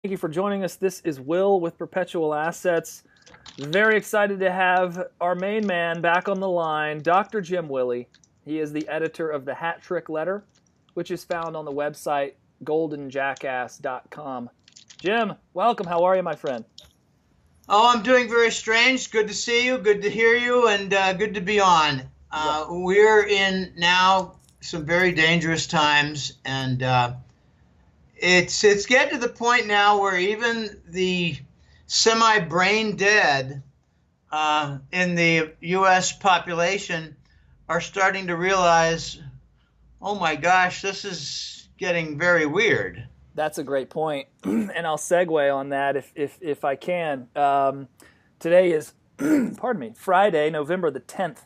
Thank you for joining us. This is Will with Perpetual Assets. Very excited to have our main man back on the line, Dr. Jim Willie. He is the editor of the Hat Trick Letter, which is found on the website goldenjackass.com. Jim, welcome. How are you, my friend? Oh, I'm doing very strange. Good to see you, good to hear you, and good to be on. We're in now some very dangerous times, and it's getting to the point now where even the semi-brain dead in the U.S. population are starting to realize, oh my gosh, this is getting very weird. That's a great point, and I'll segue on that if I can. Today is, pardon me, Friday, November the 10th.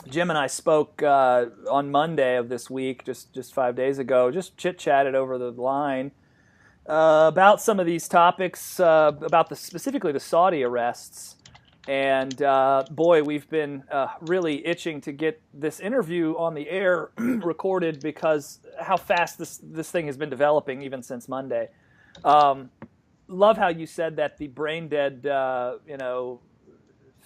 Jim and I spoke on Monday of this week, just 5 days ago, just chit-chatted over the line about some of these topics, about specifically the Saudi arrests. And boy, we've been really itching to get this interview on the air recorded because how fast this thing has been developing even since Monday. Love how you said that the brain dead,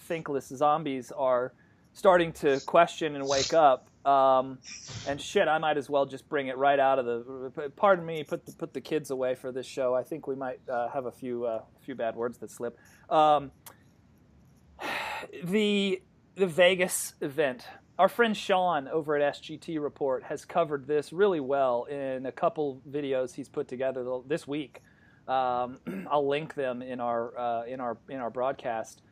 thinkless zombies are starting to question and wake up. And shit, I might as well just bring it right out of the. Pardon me, put the kids away for this show. I think we might have a few bad words that slip. The Vegas event. Our friend Sean over at SGT Report has covered this really well in a couple videos he's put together this week. I'll link them in our broadcast.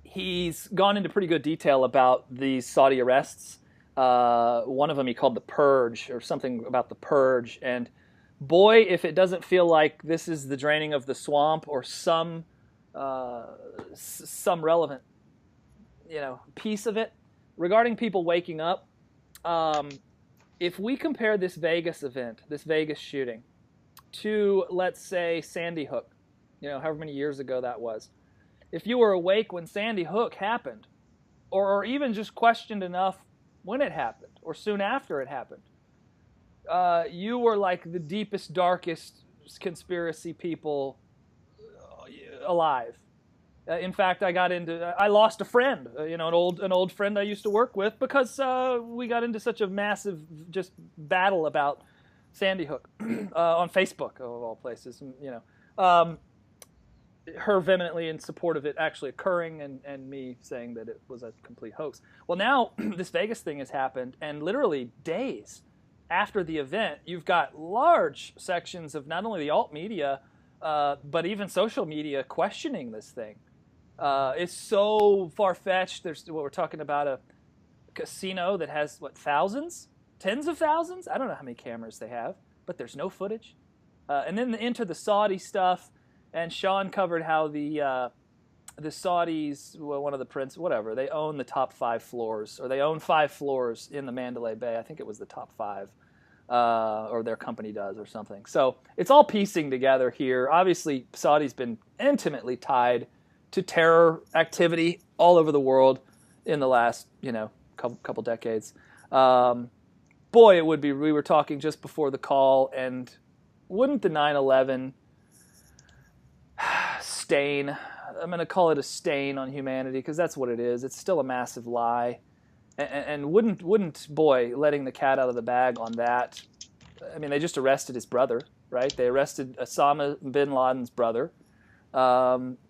He's gone into pretty good detail about these Saudi arrests. One of them he called the Purge, or something about the Purge. And boy, if it doesn't feel like this is the draining of the swamp or some relevant, piece of it regarding people waking up. If we compare this Vegas event, this Vegas shooting, to let's say Sandy Hook, however many years ago that was. If you were awake when Sandy Hook happened, or even just questioned enough when it happened, or soon after it happened, you were like the deepest, darkest conspiracy people alive. In fact, I lost a friend, an old friend I used to work with because we got into such a massive just battle about Sandy Hook on Facebook of all places. Her vehemently in support of it actually occurring and me saying that it was a complete hoax. Well, now this Vegas thing has happened, and literally days after the event, you've got large sections of not only the alt media, but even social media questioning this thing. It's so far-fetched. We're talking about a casino that has, thousands? Tens of thousands? I don't know how many cameras they have, but there's no footage. And then enter the Saudi stuff, and Sean covered how the Saudis, one of the prince, whatever, they own the top 5 floors, or they own 5 floors in the Mandalay Bay. I think it was the top 5. Or their company does or something. So it's all piecing together here. Obviously, Saudi's been intimately tied to terror activity all over the world in the last, couple decades. Boy, it would be, we were talking just before the call, and wouldn't the 9/11 stain, I'm going to call it a stain on humanity because that's what it is. It's still a massive lie. And wouldn't boy, letting the cat out of the bag on that. I mean, they just arrested his brother, right? They arrested Osama bin Laden's brother.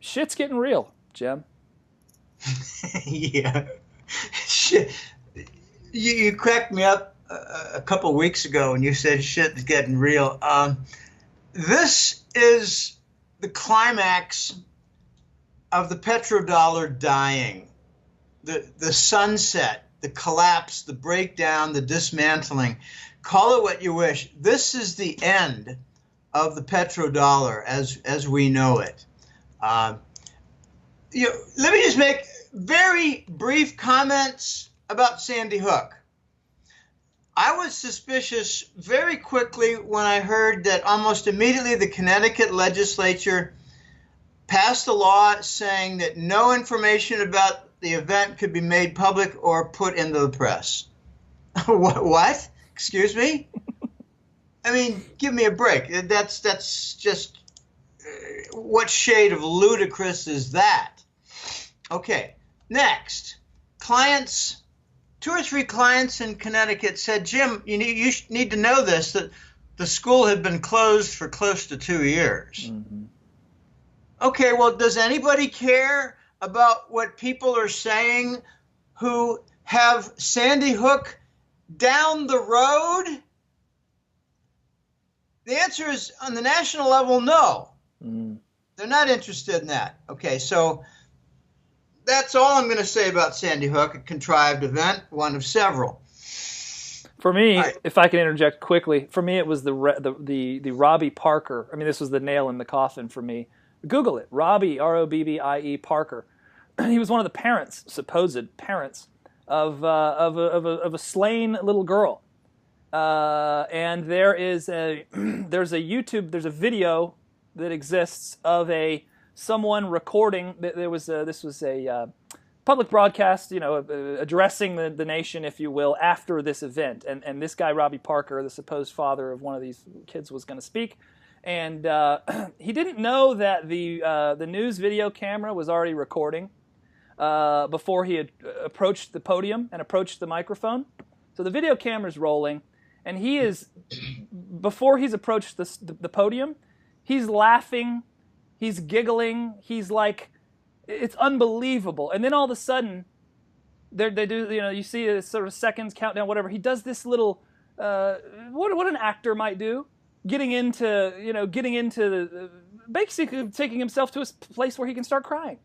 Shit's getting real, Jim. Yeah. Shit. You cracked me up a couple weeks ago when you said shit is getting real. This is the climax of the petrodollar dying. The sunset, the collapse, the breakdown, the dismantling. Call it what you wish. This is the end of the petrodollar as we know it. Let me just make very brief comments about Sandy Hook. I was suspicious very quickly when I heard that almost immediately the Connecticut legislature passed a law saying that no information about the event could be made public or put into the press. What? Excuse me? I mean, give me a break. That's just what shade of ludicrous is that? Okay, next. Clients, 2 or 3 clients in Connecticut said, Jim, you need to know this, that the school had been closed for close to 2 years. Mm-hmm. Okay, well, does anybody care about what people are saying who have Sandy Hook down the road? The answer is, on the national level, no. Mm. They're not interested in that. Okay, so that's all I'm going to say about Sandy Hook, a contrived event, one of several. For me, if I can interject quickly, for me it was the Robbie Parker. I mean, this was the nail in the coffin for me. Google it, Robbie, R-O-B-B-I-E, Parker. He was one of the parents, supposed parents, of a slain little girl. And there's a video that exists of someone recording. This was a public broadcast, addressing the nation, if you will, after this event. And this guy, Robbie Parker, the supposed father of one of these kids, was going to speak. And he didn't know that the news video camera was already recording before he had approached the podium and approached the microphone. So the video camera's rolling, and he is, before he's approached the podium, he's laughing, he's giggling, he's like, it's unbelievable. And then all of a sudden, they do, you see a sort of seconds, countdown, whatever. He does this little, what an actor might do, getting into basically taking himself to a place where he can start crying.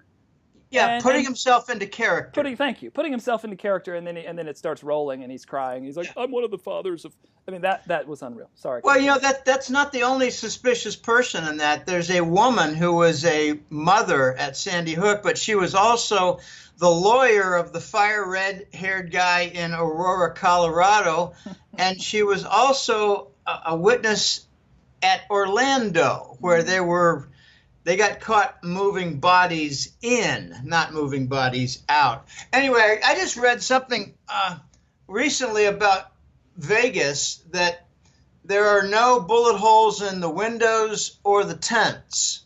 Yeah, putting himself into character. Putting himself into character, and then it starts rolling, and he's crying. He's like, I'm one of the fathers of. I mean, that was unreal. Sorry. Well, that's not the only suspicious person in that. There's a woman who was a mother at Sandy Hook, but she was also the lawyer of the fire red-haired guy in Aurora, Colorado, and she was also a witness at Orlando, where they got caught moving bodies in, not moving bodies out. Anyway, I just read something recently about Vegas, that there are no bullet holes in the windows or the tents.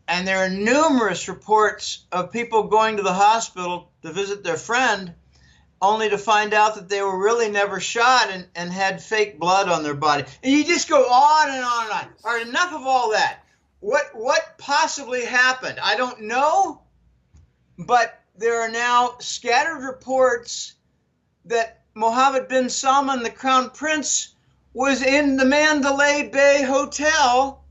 And there are numerous reports of people going to the hospital to visit their friend, only to find out that they were really never shot and had fake blood on their body. And you just go on and on and on. All right, enough of all that. What possibly happened? I don't know, but there are now scattered reports that Mohammed bin Salman, the Crown Prince, was in the Mandalay Bay Hotel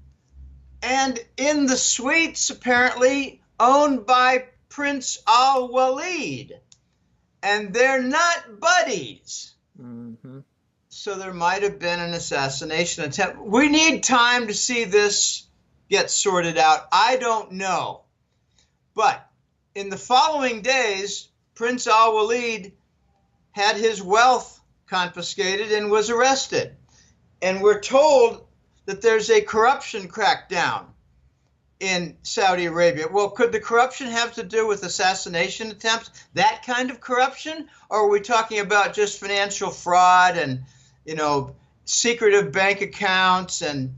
and in the suites, apparently, owned by Prince Al-Walid. And they're not buddies. Mm-hmm. So there might have been an assassination attempt. We need time to see this get sorted out. I don't know. But in the following days, Prince Al-Walid had his wealth confiscated and was arrested. And we're told that there's a corruption crackdown in Saudi Arabia. Well, could the corruption have to do with assassination attempts, that kind of corruption? Or are we talking about just financial fraud and, secretive bank accounts and,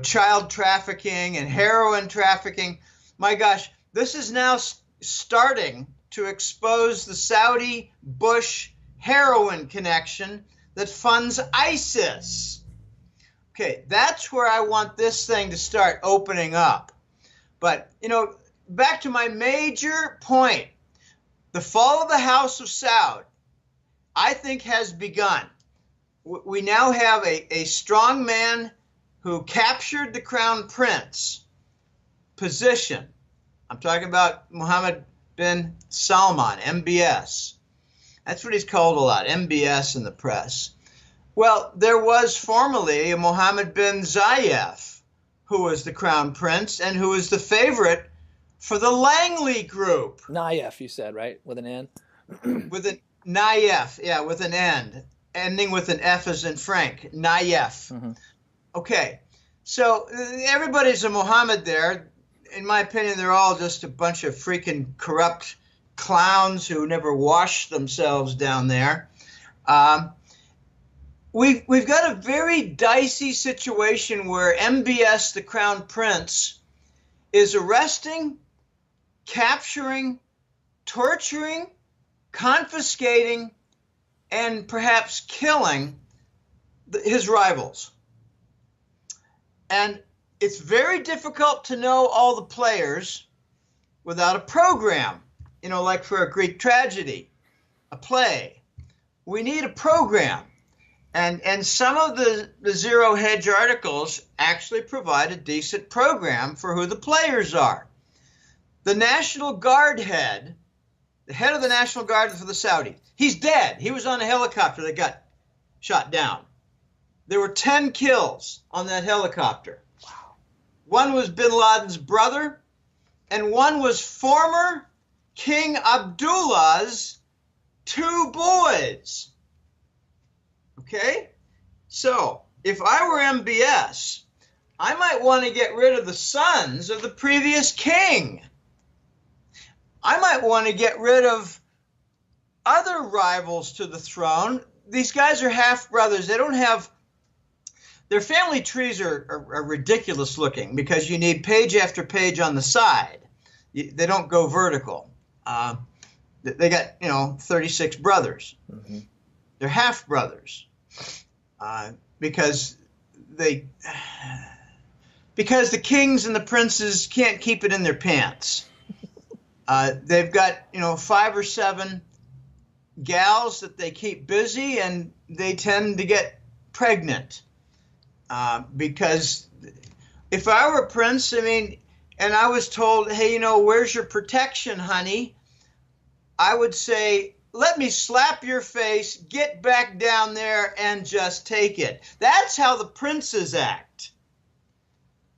child trafficking and heroin trafficking? My gosh, this is now starting to expose the Saudi-Bush heroin connection that funds ISIS. Okay, that's where I want this thing to start opening up. But, back to my major point, the fall of the House of Saud, I think, has begun. We now have a strong man who captured the Crown Prince position. I'm talking about Mohammed bin Salman, MBS. That's what he's called a lot, MBS in the press. Well, there was formerly a Mohammed bin Zayed, who was the Crown Prince and who was the favorite for the Langley Group. Nayef, you said, right? With an N? With an Nayef, yeah, with an N. Ending with an F as in Frank. Nayef. Mm-hmm. Okay, so everybody's a Mohammed there. In my opinion, they're all just a bunch of freaking corrupt clowns who never washed themselves down there. we've got a very dicey situation where MBS, the Crown Prince, is arresting, capturing, torturing, confiscating, and perhaps killing his rivals. And it's very difficult to know all the players without a program, like for a Greek tragedy, a play. We need a program. And some of the Zero Hedge articles actually provide a decent program for who the players are. The National Guard head, the head of the National Guard for the Saudis, he's dead. He was on a helicopter that got shot down. There were 10 kills on that helicopter. Wow. One was bin Laden's brother, and one was former King Abdullah's 2 boys. Okay? So, if I were MBS, I might want to get rid of the sons of the previous king. I might want to get rid of other rivals to the throne. These guys are half-brothers. They don't have... Their family trees are ridiculous looking because you need page after page on the side. They don't go vertical. They got, 36 brothers. Mm-hmm. They're half-brothers. Because the kings and the princes can't keep it in their pants. They've got, 5 or 7 gals that they keep busy, and they tend to get pregnant. Because if I were a prince, and I was told, hey, where's your protection, honey? I would say, let me slap your face, get back down there, and just take it. That's how the princes act.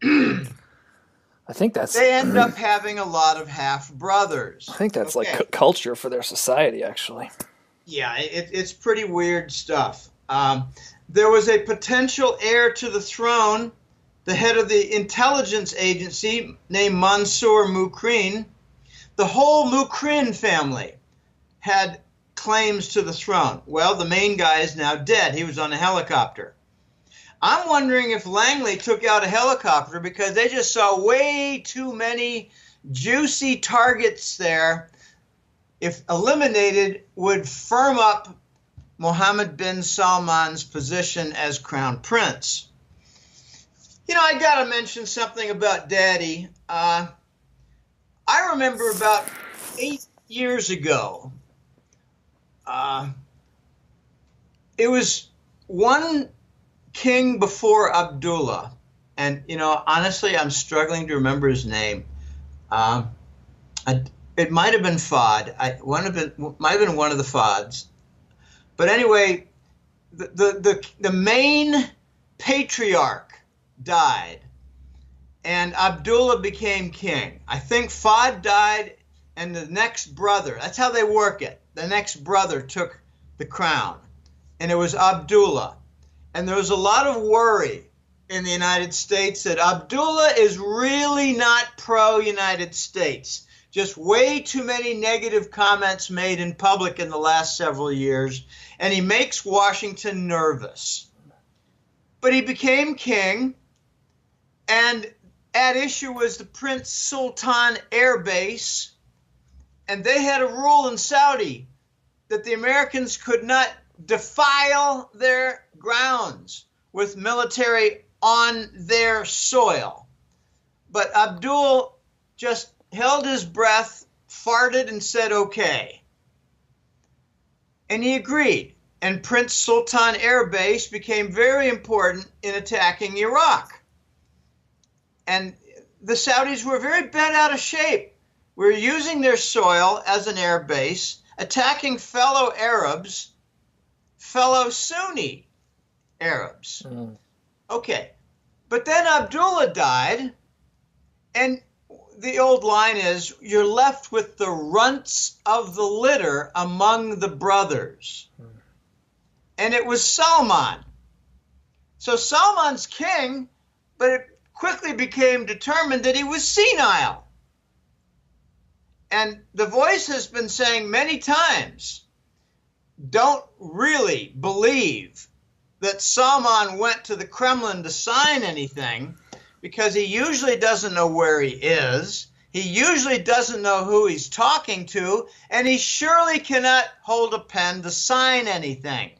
I think that's... They end up having a lot of half-brothers. I think that's like culture for their society, actually. Yeah, it's pretty weird stuff. There was a potential heir to the throne, the head of the intelligence agency named Mansour Mukrin. The whole Mukrin family had claims to the throne. Well, the main guy is now dead. He was on a helicopter. I'm wondering if Langley took out a helicopter because they just saw way too many juicy targets there. If eliminated, would firm up Mohammed bin Salman's position as crown prince. I got to mention something about Daddy. I remember about 8 years ago, it was one king before Abdullah, and honestly, I'm struggling to remember his name. It might have been Fahd. Might have been one of the Fahds. But anyway, the main patriarch died, and Abdullah became king. I think Fahd died, and the next brother, that's how they work it. The next brother took the crown, and it was Abdullah. And there was a lot of worry in the United States that Abdullah is really not pro-United States. Just way too many negative comments made in public in the last several years, and he makes Washington nervous. But he became king, and at issue was the Prince Sultan Air Base, and they had a rule in Saudi that the Americans could not defile their grounds with military on their soil. But Abdul just held his breath, farted, and said, okay. And he agreed. And Prince Sultan Air Base became very important in attacking Iraq. And the Saudis were very bent out of shape. We were using their soil as an air base, attacking fellow Arabs, fellow Sunni Arabs. Mm. Okay. But then Abdullah died, and the old line is, you're left with the runts of the litter among the brothers. Mm. And it was Salman. So Salman's king, but it quickly became determined that he was senile. And the voice has been saying many times, don't really believe that Salman went to the Kremlin to sign anything, because he usually doesn't know where he is. He usually doesn't know who he's talking to, and he surely cannot hold a pen to sign anything.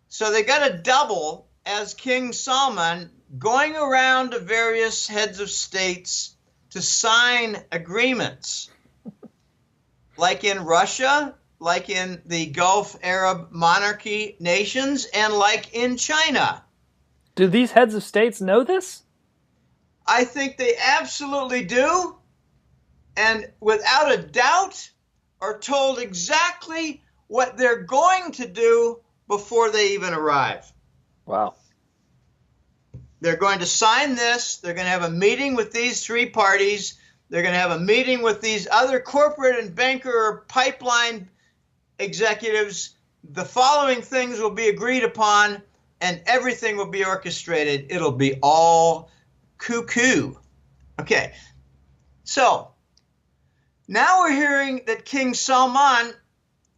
So they got a double as King Salman going around to various heads of states to sign agreements, like in Russia, like in the Gulf Arab monarchy nations, and like in China. Do these heads of states know this? I think they absolutely do, and without a doubt are told exactly what they're going to do before they even arrive. Wow. They're going to sign this. They're going to have a meeting with these three parties. They're going to have a meeting with these other corporate and banker or pipeline executives. The following things will be agreed upon, and everything will be orchestrated. It'll be all cuckoo. Okay, so now we're hearing that King Salman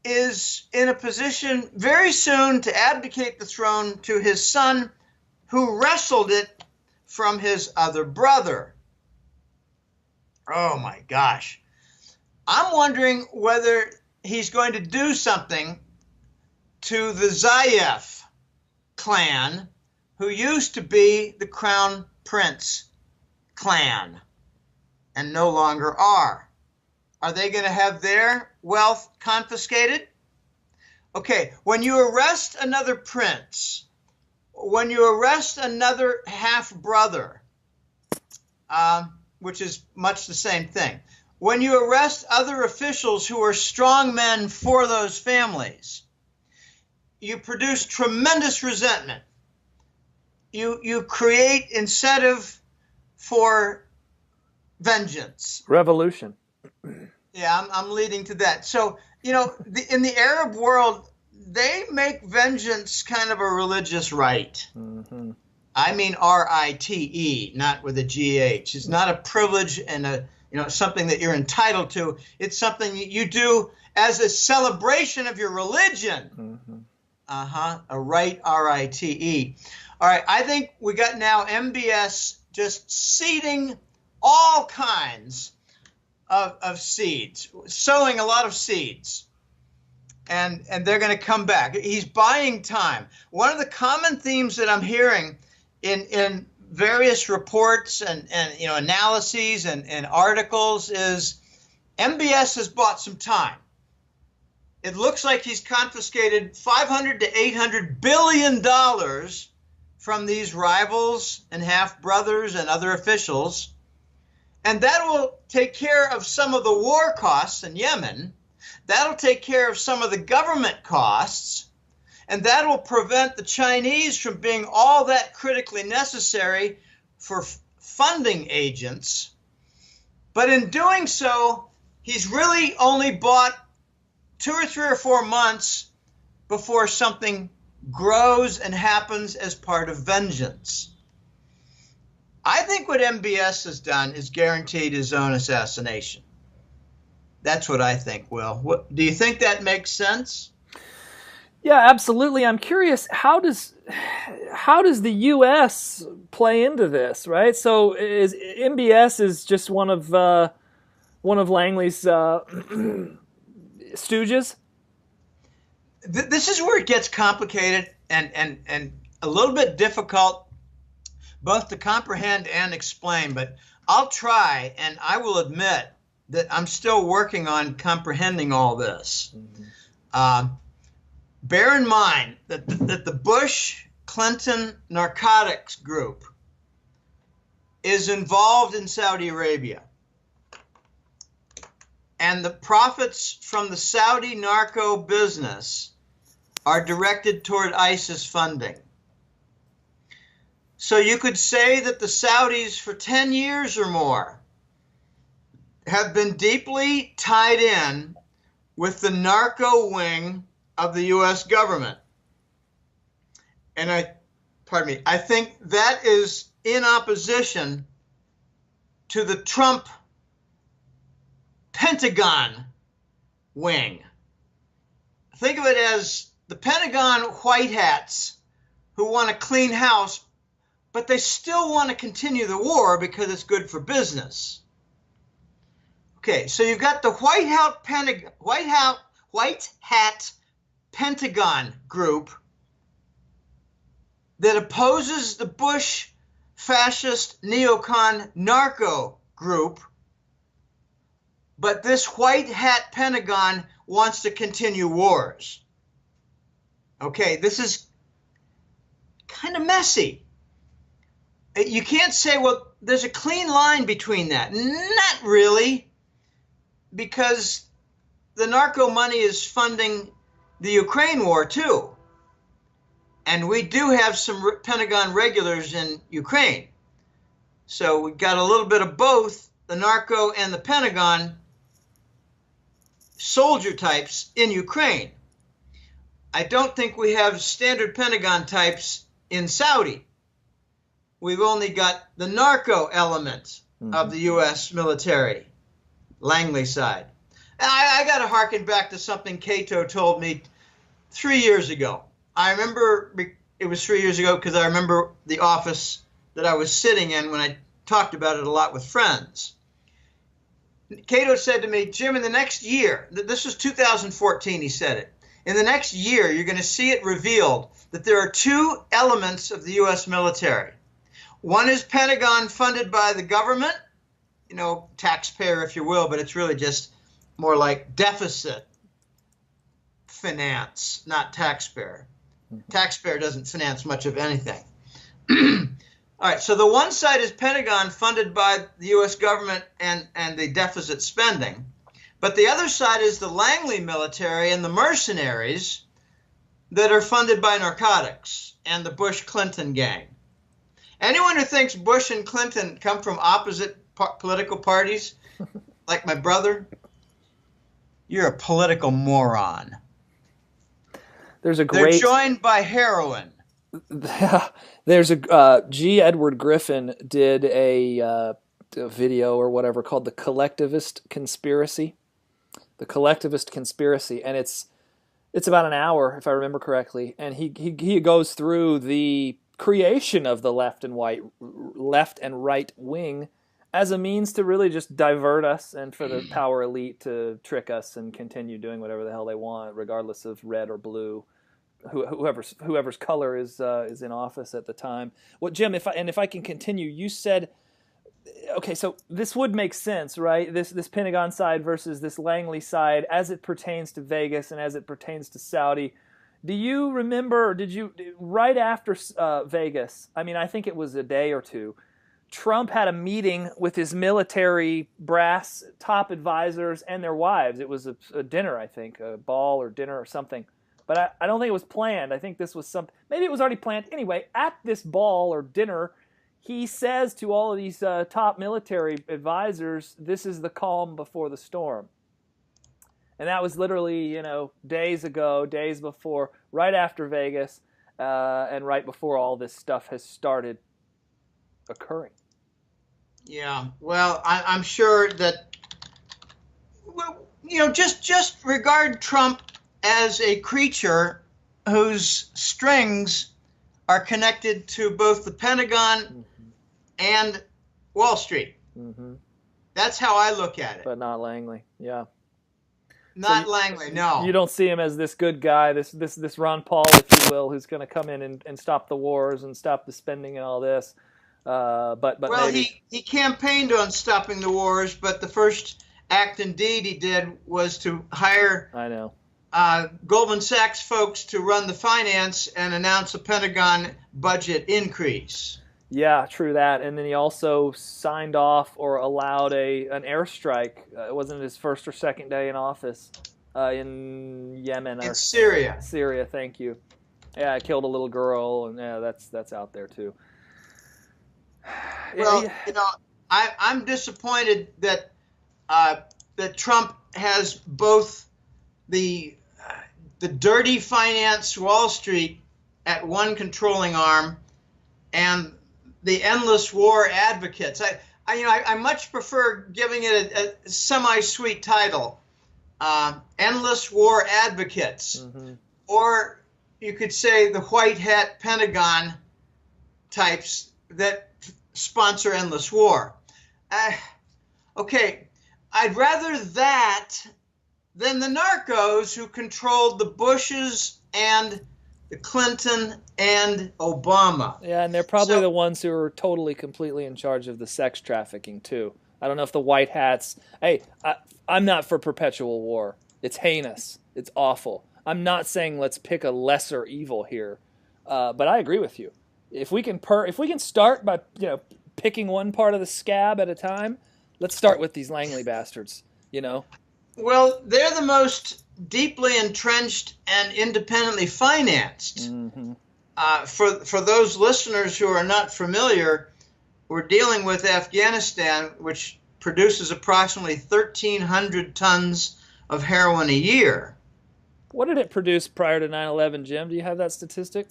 is in a position very soon to abdicate the throne to his son, who wrestled it from his other brother. Oh my gosh. I'm wondering whether he's going to do something to the Zayef clan, who used to be the Crown Prince clan and no longer are. Are they going to have their wealth confiscated? Okay, when you arrest another prince, when you arrest another half-brother, which is much the same thing, when you arrest other officials who are strong men for those families, you produce tremendous resentment. You create incentive for vengeance. Revolution. Yeah, I'm leading to that. So, you know, in the Arab world, they make vengeance kind of a religious rite. Mm-hmm. I mean R-I-T-E, not with a G-H. It's not a privilege and something that you're entitled to. It's something you do as a celebration of your religion. Mm-hmm. A rite, R-I-T-E. All right, I think we got now MBS just seeding all kinds of seeds, sowing a lot of seeds. And they're going to come back. He's buying time. One of the common themes that I'm hearing in various reports and analyses and articles is MBS has bought some time. It looks like he's confiscated $500 to $800 billion from these rivals and half-brothers and other officials. And that will take care of some of the war costs in Yemen. That'll take care of some of the government costs. And that will prevent the Chinese from being all that critically necessary for funding agents. But in doing so, he's really only bought 2 or 3 or 4 months before something grows and happens as part of vengeance. I think what MBS has done is guaranteed his own assassination. That's what I think, Will. Do you think that makes sense? Yeah, absolutely. I'm curious, how does the U.S. play into this, right? So MBS is just one of Langley's stooges? This is where it gets complicated and a little bit difficult both to comprehend and explain, but I'll try, and I will admit that I'm still working on comprehending all this. Mm-hmm. Bear in mind that the Bush-Clinton narcotics group is involved in Saudi Arabia. And the profits from the Saudi narco business are directed toward ISIS funding. So you could say that the Saudis for 10 years or more have been deeply tied in with the narco wing of the U.S. government. And I think that is in opposition to the Trump Pentagon wing. Think of it as the Pentagon white hats who want a clean house, but they still want to continue the war because it's good for business. Okay, so you've got the White Hat Pentagon group that opposes the Bush fascist neocon narco group, but this White Hat Pentagon wants to continue wars. Okay, this is kind of messy. You can't say, well, there's a clean line between that. Not really, because the narco money is funding the Ukraine war too. And we do have some Pentagon regulars in Ukraine. So we've got a little bit of both the narco and the Pentagon soldier types in Ukraine. I don't think we have standard Pentagon types in Saudi. We've only got the narco element of the U.S. military, Langley side. And I got to harken back to something Cato told me 3 years ago. I remember it was 3 years ago because I remember the office that I was sitting in when I talked about it a lot with friends. Cato said to me, Jim, in the next year, this was 2014, he said it, in the next year, you're going to see it revealed that there are two elements of the U.S. military. One is Pentagon funded by the government, you know, taxpayer, if you will, but it's really just more like deficit finance, not taxpayer. Taxpayer doesn't finance much of anything. All right, so the one side is Pentagon funded by the U.S. government and the deficit spending. But the other side is the Langley military and the mercenaries that are funded by narcotics and the Bush-Clinton gang. Anyone who thinks Bush and Clinton come from opposite political parties, like my brother, you're a political moron. There's a great... They're joined by heroin. There's a G. Edward Griffin did a video or whatever called The Collectivist Conspiracy. The Collectivist Conspiracy, and it's about an hour, if I remember correctly, and he goes through the creation of the left and right wing as a means to really just divert us and for the power elite to trick us and continue doing whatever the hell they want, regardless of red or blue, whoever's color is in office at the time. Well, Jim, if I can continue, you said, okay, so this would make sense, right? This Pentagon side versus this Langley side as it pertains to Vegas and as it pertains to Saudi. Do you remember, or did you, right after Vegas, I mean, I think it was a day or two, Trump had a meeting with his military brass top advisors and their wives. It was a dinner, I think, a ball or dinner or something. But I don't think it was planned. I think this was maybe it was already planned. Anyway, at this ball or dinner, he says to all of these top military advisors, this is the calm before the storm. And that was literally, days before, right after Vegas, and right before all this stuff has started occurring. Yeah, well, I'm sure that, just regard Trump as a creature whose strings are connected to both the Pentagon and Wall Street. Mm-hmm. That's how I look at it. But not Langley, yeah. Not Langley, no. You don't see him as this good guy, this Ron Paul, if you will, who's going to come in and stop the wars and stop the spending and all this. But well, maybe... he campaigned on stopping the wars, but the first act and deed he did was to hire Goldman Sachs folks to run the finance and announce a Pentagon budget increase. Yeah, true that. And then he also signed off or allowed an airstrike. It wasn't his first or second day in office in Yemen. In Syria. Syria, thank you. Yeah, I killed a little girl, and yeah, that's out there too. Well, I'm disappointed that that Trump has both the dirty finance Wall Street at one controlling arm and the endless war advocates. I much prefer giving it a semi-sweet title, endless war advocates, or you could say, the white hat Pentagon types that sponsor endless war. Okay, I'd rather that than the narcos who controlled the Bushes and the Clinton and Obama. Yeah, and they're probably the ones who are totally, completely in charge of the sex trafficking, too. I don't know if the white hats... Hey, I'm not for perpetual war. It's heinous. It's awful. I'm not saying let's pick a lesser evil here, but I agree with you. If we can start by picking one part of the scab at a time, let's start with these Langley bastards. Well, they're the most deeply entrenched and independently financed. Mm-hmm. For those listeners who are not familiar, we're dealing with Afghanistan, which produces approximately 1,300 tons of heroin a year. What did it produce prior to 9/11, Jim? Do you have that statistic?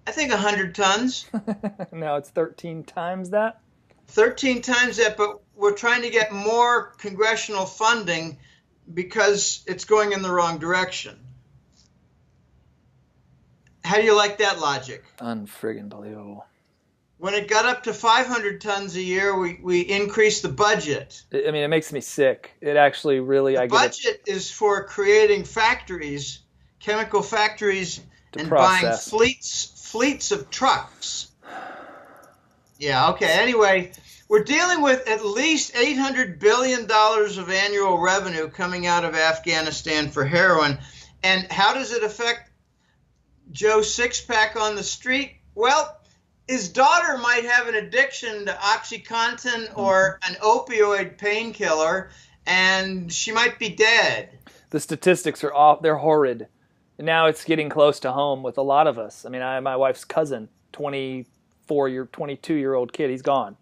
I think 100 tons. No, it's 13 times that? 13 times that, but we're trying to get more congressional funding because it's going in the wrong direction. How do you like that logic? Unfriggin' believable. When it got up to 500 tons a year, we increased the budget. I mean, it makes me sick. It actually really... The budget is for creating factories, chemical factories, and process. buying fleets of trucks. Yeah, okay. Anyway, we're dealing with at least $800 billion of annual revenue coming out of Afghanistan for heroin. And how does it affect Joe Sixpack on the street? Well, his daughter might have an addiction to OxyContin or an opioid painkiller, and she might be dead. The statistics are off. They're horrid. And now it's getting close to home with a lot of us. I mean, my wife's cousin, 22-year-old kid, he's gone.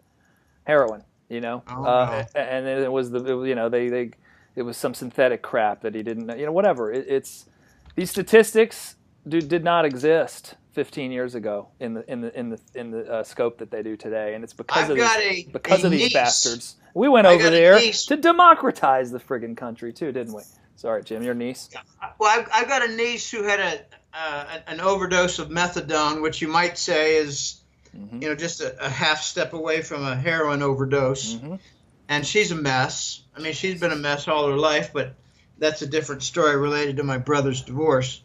Heroin, Oh, and it was it was some synthetic crap that he didn't, whatever. It's these statistics did not exist 15 years ago in the scope that they do today, and it's because of these bastards. We went over there to democratize the friggin' country too, didn't we? Sorry, Jim, your niece. Well, I've got a niece who had an overdose of methadone, which you might say is, just a half step away from a heroin overdose, and she's a mess. I mean, she's been a mess all her life, but that's a different story related to my brother's divorce.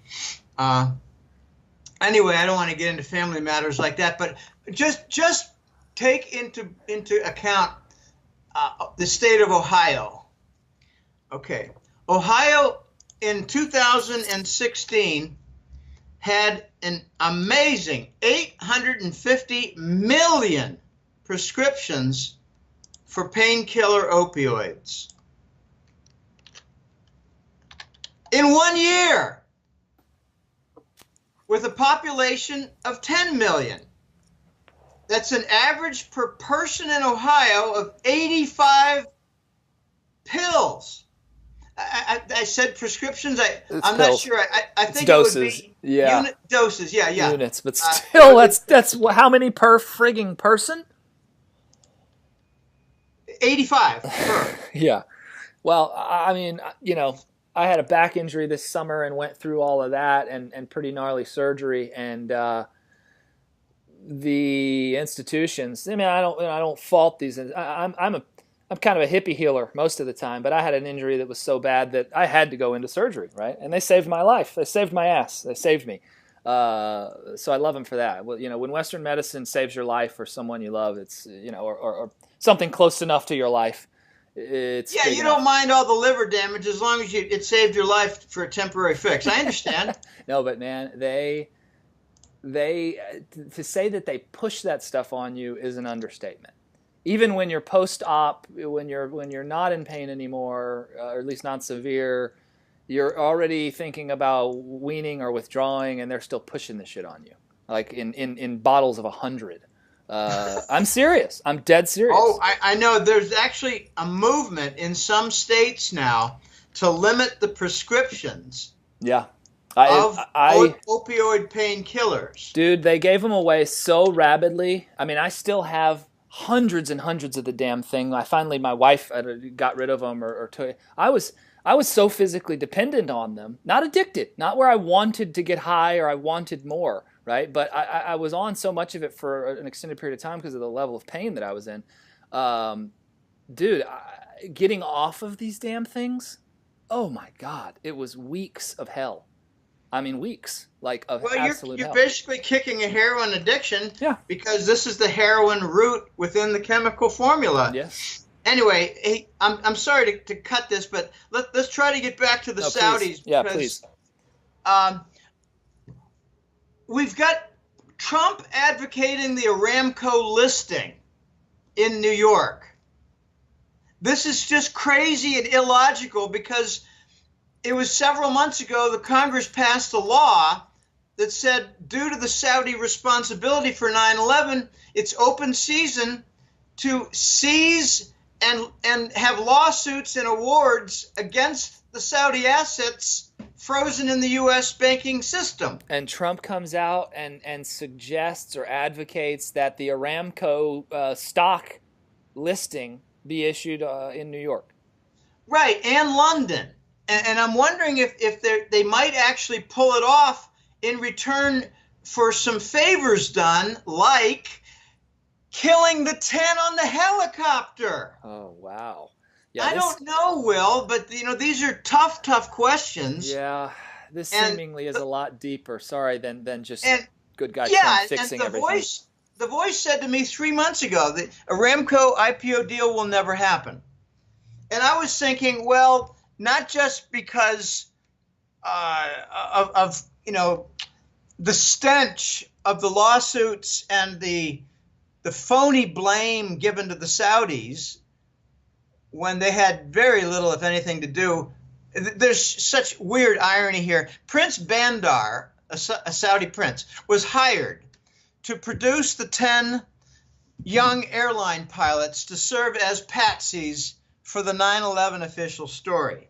Anyway, I don't want to get into family matters like that, but just take into account the state of Ohio. Okay, Ohio in 2016 had an amazing 850 million prescriptions for painkiller opioids in 1 year, with a population of 10 million. That's an average per person in Ohio of 85 pills. I said prescriptions. I'm not sure. I think doses. It would be unit doses. Yeah. Units, but still, that's how many per frigging person? 85 per. Yeah. Well, I mean, I had a back injury this summer and went through all of that and pretty gnarly surgery, and the institutions. I mean, I don't fault these. I'm kind of a hippie healer most of the time, but I had an injury that was so bad that I had to go into surgery, right? And they saved my life. They saved my ass. They saved me. So I love them for that. Well, when Western medicine saves your life or someone you love, it's or something close enough to your life. It's you don't mind all the liver damage as long as it saved your life for a temporary fix. I understand. No, but man, they to say that they push that stuff on you is an understatement. Even when you're post-op, when you're not in pain anymore, or at least not severe, you're already thinking about weaning or withdrawing, and they're still pushing the shit on you, like in bottles of 100. I'm serious. I'm dead serious. Oh, I know. There's actually a movement in some states now to limit the prescriptions. Yeah. Of opioid painkillers. Dude, they gave them away so rapidly. I mean, I still have hundreds and hundreds of the damn thing. My wife got rid of them or took. I I was so physically dependent on them, not addicted, not where I wanted to get high or I wanted more, right? But I was on so much of it for an extended period of time because of the level of pain that I was in. Dude, getting off of these damn things, oh my God, it was weeks of hell. I mean, weeks, like of absolute hell. You're basically kicking a heroin addiction, yeah, because this is the heroin root within the chemical formula. Yes. Anyway, hey, I'm sorry to cut this, but let's try to get back to the Saudis. Please. Yeah, please. We've got Trump advocating the Aramco listing in New York. This is just crazy and illogical because it was several months ago the Congress passed a law that said due to the Saudi responsibility for 9/11, it's open season to seize and have lawsuits and awards against the Saudi assets frozen in the U.S. banking system. And Trump comes out and suggests or advocates that the Aramco stock listing be issued in New York. Right, and London. And I'm wondering if they might actually pull it off in return for some favors done, like killing the 10 on the helicopter. Oh, wow. Yeah, I don't know, Will, but these are tough questions. Yeah, this seemingly is a lot deeper, than just good guy Trump fixing everything. The voice said to me 3 months ago that Aramco IPO deal will never happen. And I was thinking, well, not just because of the stench of the lawsuits and the phony blame given to the Saudis when they had very little, if anything, to do. There's such weird irony here. Prince Bandar, a Saudi prince, was hired to produce the 10 young airline pilots to serve as patsies for the 9/11 official story.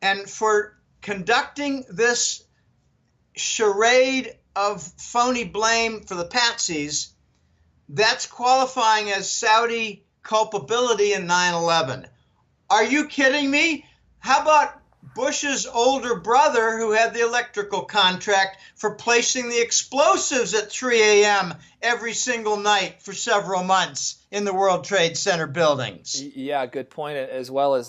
And for conducting this charade of phony blame for the patsies, that's qualifying as Saudi culpability in 9/11. Are you kidding me? How about Bush's older brother who had the electrical contract for placing the explosives at 3 a.m. every single night for several months in the World Trade Center buildings? Yeah, good point. As well as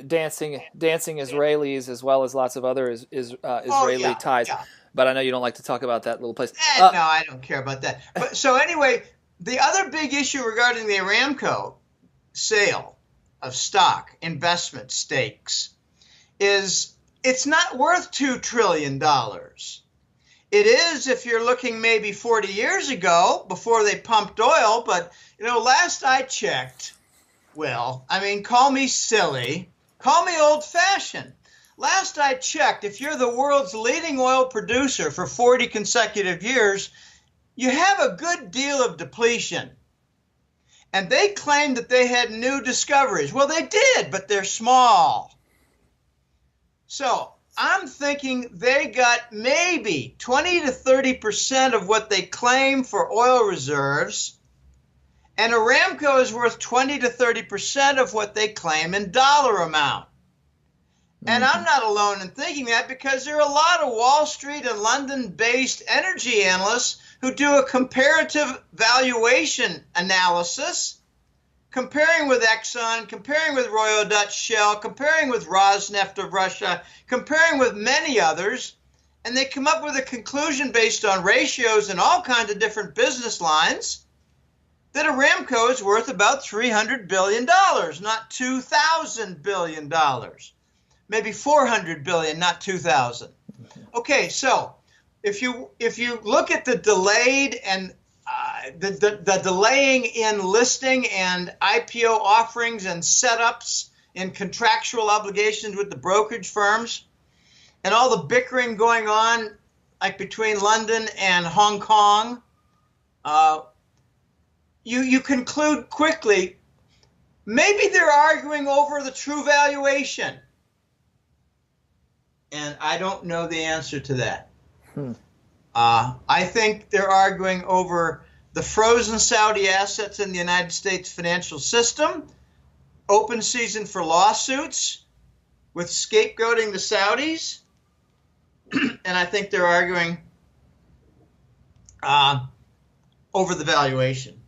dancing Israelis, as well as lots of other Israeli ties. Yeah. But I know you don't like to talk about that little place. No, I don't care about that. But so anyway, the other big issue regarding the Aramco sale of stock, investment stakes, is it's not worth $2 trillion. It is if you're looking maybe 40 years ago before they pumped oil. But, last I checked, call me silly, call me old-fashioned. Last I checked, if you're the world's leading oil producer for 40 consecutive years, you have a good deal of depletion. And they claimed that they had new discoveries. Well, they did, but they're small. So I'm thinking they got maybe 20 to 30% of what they claim for oil reserves, and Aramco is worth 20 to 30% of what they claim in dollar amount. And I'm not alone in thinking that, because there are a lot of Wall Street and London-based energy analysts who do a comparative valuation analysis, comparing with Exxon, comparing with Royal Dutch Shell, comparing with Rosneft of Russia, comparing with many others, and they come up with a conclusion based on ratios and all kinds of different business lines that Aramco is worth about $300 billion, not $2,000 billion. Maybe $400 billion, not 2,000. Okay, so if you look at the delayed and the delaying in listing and IPO offerings and setups and contractual obligations with the brokerage firms, and all the bickering going on, like between London and Hong Kong, you conclude quickly, maybe they're arguing over the true valuation. And I don't know the answer to that. I think they're arguing over the frozen Saudi assets in the United States financial system, open season for lawsuits, with scapegoating the Saudis, and I think they're arguing over the valuation.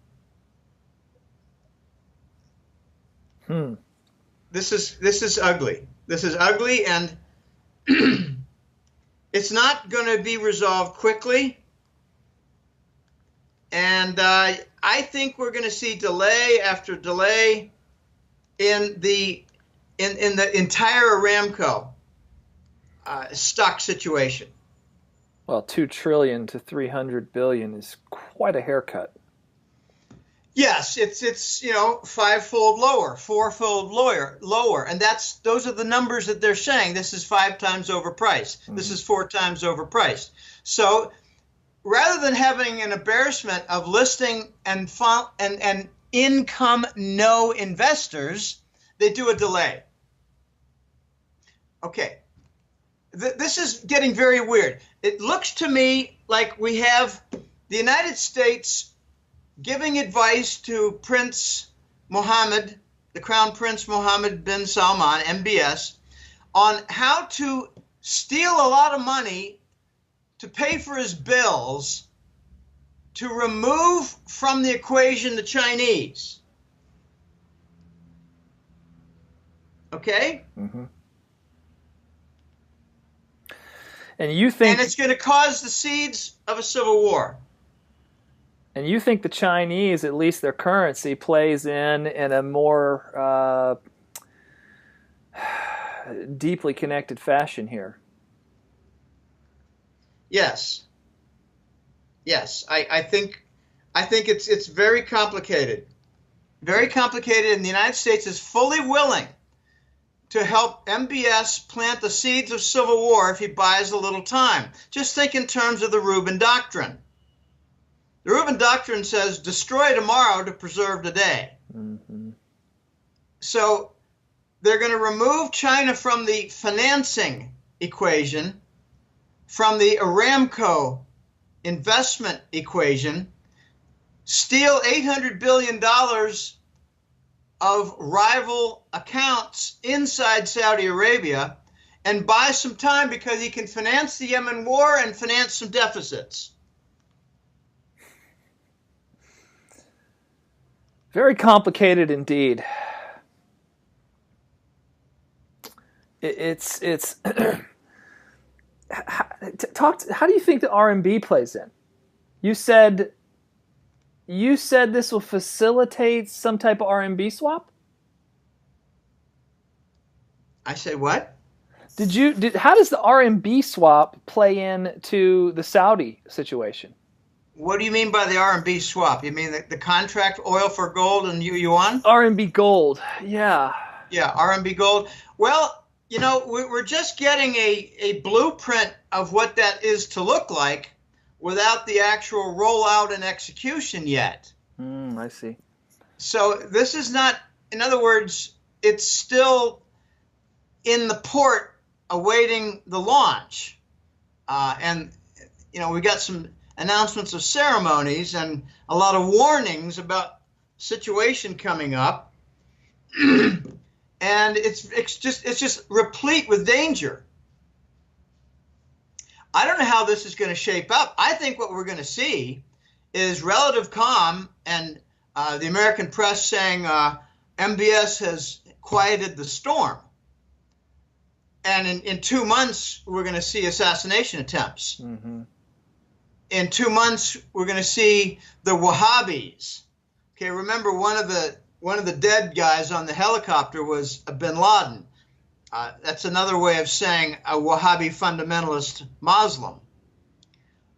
This is ugly. This is ugly, and it's not going to be resolved quickly. And I think we're going to see delay after delay in the entire Aramco stock situation. Well, $2 trillion to $300 billion is quite a haircut. Yes, it's fivefold lower, fourfold lower, and those are the numbers that they're saying. This is 5 times overpriced. Mm-hmm. This is 4 times overpriced. So rather than having an embarrassment of listing and income no investors, they do a delay. Okay, this is getting very weird. It looks to me like we have the United States giving advice to Prince Mohammed, the Crown Prince Mohammed bin Salman, MBS, on how to steal a lot of money to pay for his bills to remove from the equation the Chinese. Okay? Mm-hmm. And you think... And it's going to cause the seeds of a civil war. And you think the Chinese, at least their currency, plays in a more deeply connected fashion here? Yes. Yes, I think it's very complicated. Very complicated, and the United States is fully willing to help MBS plant the seeds of civil war if he buys a little time. Just think in terms of the Rubin Doctrine. The Rubin Doctrine says, destroy tomorrow to preserve today. Mm-hmm. So they're going to remove China from the financing equation, from the Aramco investment equation, steal $800 billion of rival accounts inside Saudi Arabia, and buy some time because he can finance the Yemen war and finance some deficits. Very complicated indeed. It's how do you think the RMB plays in? You said this will facilitate some type of RMB swap? I said what? How does the RMB swap play into the Saudi situation? What do you mean by the RMB swap? You mean the contract oil for gold and yuan? RMB gold, yeah. Yeah, RMB gold. Well, we're just getting a blueprint of what that is to look like without the actual rollout and execution yet. I see. So this is not, in other words, it's still in the port awaiting the launch. And we got some announcements of ceremonies and a lot of warnings about situation coming up. And it's just replete with danger. I don't know how this is going to shape up. I think what we're going to see is relative calm and the American press saying MBS has quieted the storm. And in 2 months, we're going to see assassination attempts. Mm-hmm. In 2 months, we're going to see the Wahhabis. Okay, remember one of the dead guys on the helicopter was bin Laden. That's another way of saying a Wahhabi fundamentalist Muslim.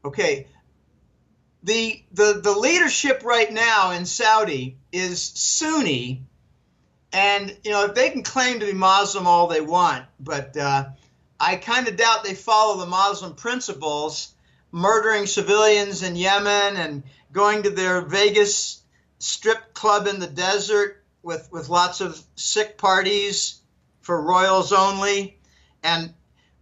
Okay, the leadership right now in Saudi is Sunni, and they can claim to be Muslim all they want, but I kind of doubt they follow the Muslim principles, murdering civilians in Yemen and going to their Vegas strip club in the desert with lots of sick parties for royals only. And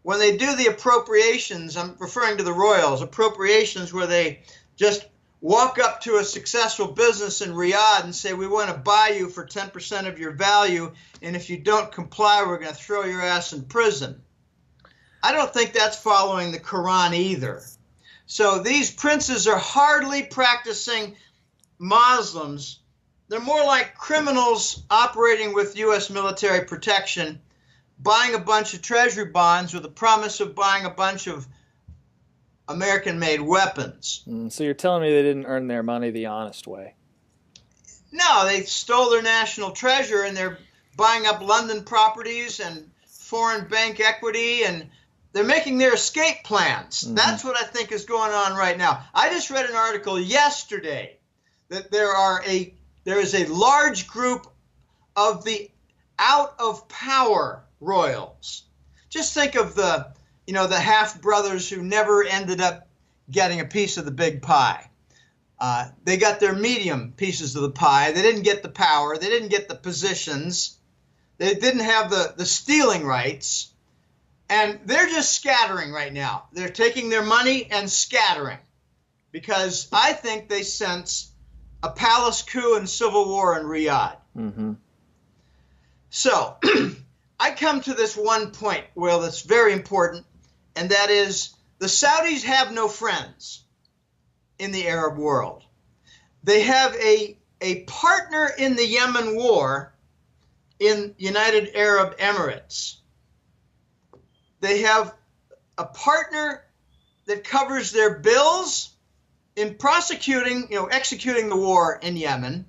when they do the appropriations, I'm referring to the royals, appropriations where they just walk up to a successful business in Riyadh and say, we want to buy you for 10% of your value, and if you don't comply, we're going to throw your ass in prison. I don't think that's following the Quran either. So these princes are hardly practicing Muslims. They're more like criminals operating with U.S. military protection, buying a bunch of treasury bonds with the promise of buying a bunch of American-made weapons. So you're telling me they didn't earn their money the honest way? No, they stole their national treasure, and they're buying up London properties and foreign bank equity, and they're making their escape plans. Mm-hmm. That's what I think is going on right now. I just read an article yesterday that there is a large group of the out-of-power royals. Just think of the half-brothers who never ended up getting a piece of the big pie. They got their medium pieces of the pie. They didn't get the power. They didn't get the positions. They didn't have the stealing rights. And they're just scattering right now. They're taking their money and scattering because I think they sense a palace coup and civil war in Riyadh. Mm-hmm. So I come to this one point, Will, that's very important, and that is the Saudis have no friends in the Arab world. They have a partner in the Yemen war in United Arab Emirates. They have a partner that covers their bills in executing the war in Yemen,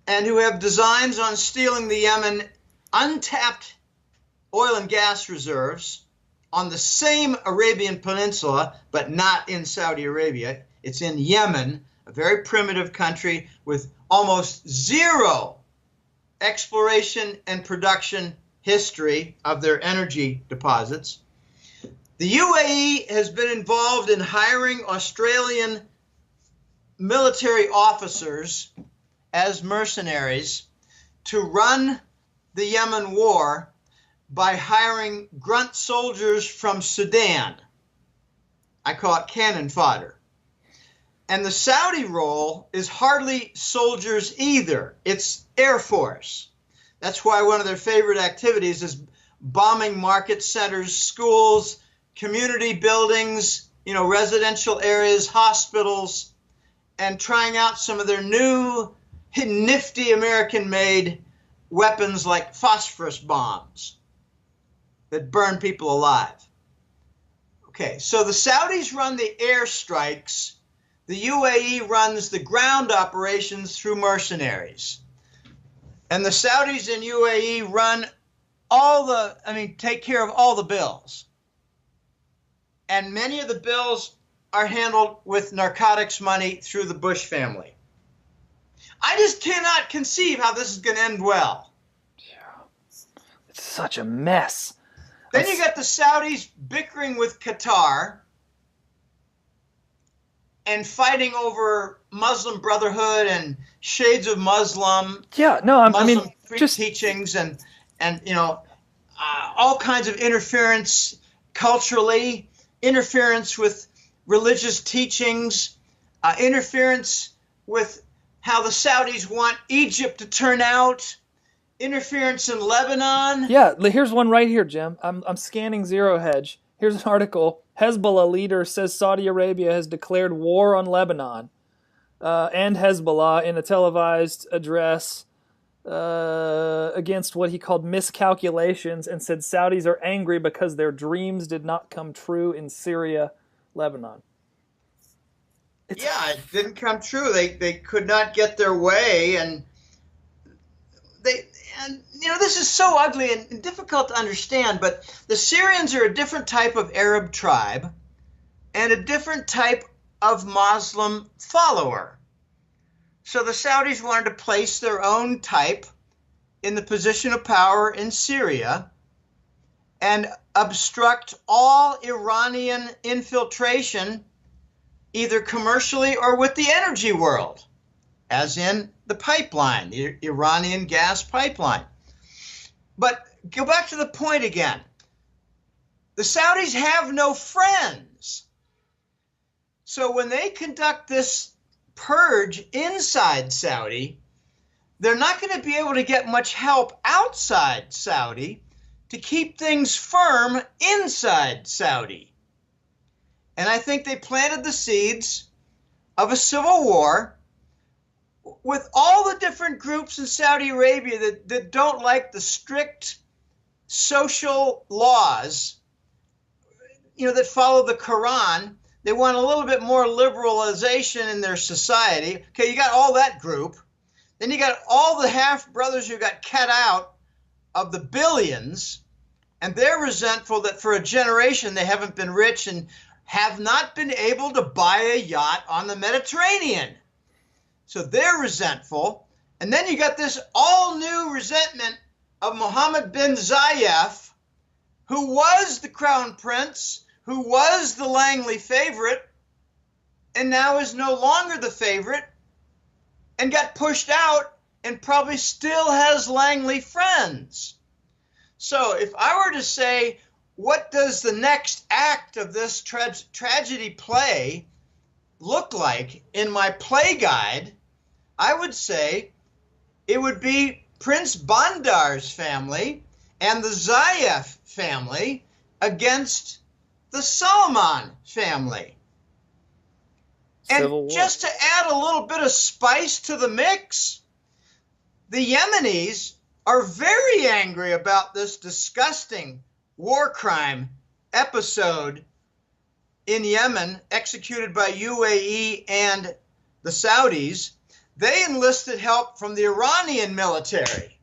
and who have designs on stealing the Yemen untapped oil and gas reserves on the same Arabian Peninsula, but not in Saudi Arabia. It's in Yemen, a very primitive country with almost zero exploration and production history of their energy deposits. The UAE has been involved in hiring Australian military officers as mercenaries to run the Yemen war by hiring grunt soldiers from Sudan. I call it cannon fodder. And the Saudi role is hardly soldiers either. It's Air Force. That's why one of their favorite activities is bombing market centers, schools, community buildings, residential areas, hospitals, and trying out some of their new nifty American-made weapons like phosphorus bombs that burn people alive. Okay, so the Saudis run the airstrikes. The UAE runs the ground operations through mercenaries. And the Saudis and UAE run take care of all the bills. And many of the bills are handled with narcotics money through the Bush family. I just cannot conceive how this is going to end well. Yeah. It's such a mess. Then you got the Saudis bickering with Qatar and fighting over Muslim Brotherhood and shades of Muslim. Yeah, no, Muslim teachings and all kinds of interference culturally, interference with religious teachings, interference with how the Saudis want Egypt to turn out, interference in Lebanon. Yeah, here's one right here, Jim. I'm scanning Zero Hedge. Here's an article. Hezbollah leader says Saudi Arabia has declared war on Lebanon and Hezbollah in a televised address against what he called miscalculations, and said Saudis are angry because their dreams did not come true in Syria, Lebanon. It didn't come true. They could not get their way, and this is so ugly and difficult to understand, but the Syrians are a different type of Arab tribe and a different type of Muslim follower. So the Saudis wanted to place their own type in the position of power in Syria and obstruct all Iranian infiltration, either commercially or with the energy world, as in the pipeline, the Iranian gas pipeline. But go back to the point again. The Saudis have no friends. So when they conduct this purge inside Saudi, they're not going to be able to get much help outside Saudi to keep things firm inside Saudi. And I think they planted the seeds of a civil war with all the different groups in Saudi Arabia that don't like the strict social laws, that follow the Quran. They want a little bit more liberalization in their society. Okay, you got all that group. Then you got all the half-brothers who got cut out of the billions, and they're resentful that for a generation they haven't been rich and have not been able to buy a yacht on the Mediterranean. So they're resentful. And then you got this all-new resentment of Mohammed bin Zayed, who was the crown prince, who was the Langley favorite, and now is no longer the favorite, and got pushed out and probably still has Langley friends. So if I were to say, what does the next act of this tragedy play look like in my play guide, I would say it would be Prince Bandar's family and the Zayed family against the Salman family. And just to add a little bit of spice to the mix, the Yemenis are very angry about this disgusting war crime episode in Yemen executed by UAE and the Saudis. They enlisted help from the Iranian military.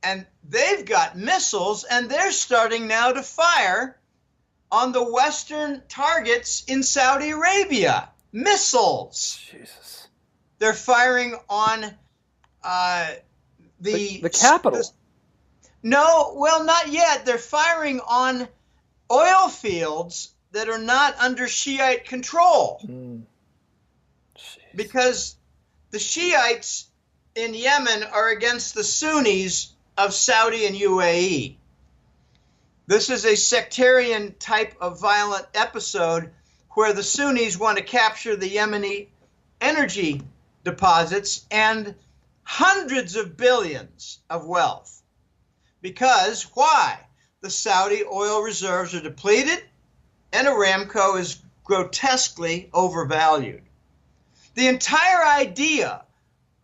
And they've got missiles, and they're starting now to fire on the Western targets in Saudi Arabia. Missiles. Jesus. They're firing on the capital. No, well, not yet. They're firing on oil fields that are not under Shiite control. Because the Shiites in Yemen are against the Sunnis of Saudi and UAE. This is a sectarian type of violent episode where the Sunnis want to capture the Yemeni energy deposits and hundreds of billions of wealth. Because why? The Saudi oil reserves are depleted and Aramco is grotesquely overvalued. The entire idea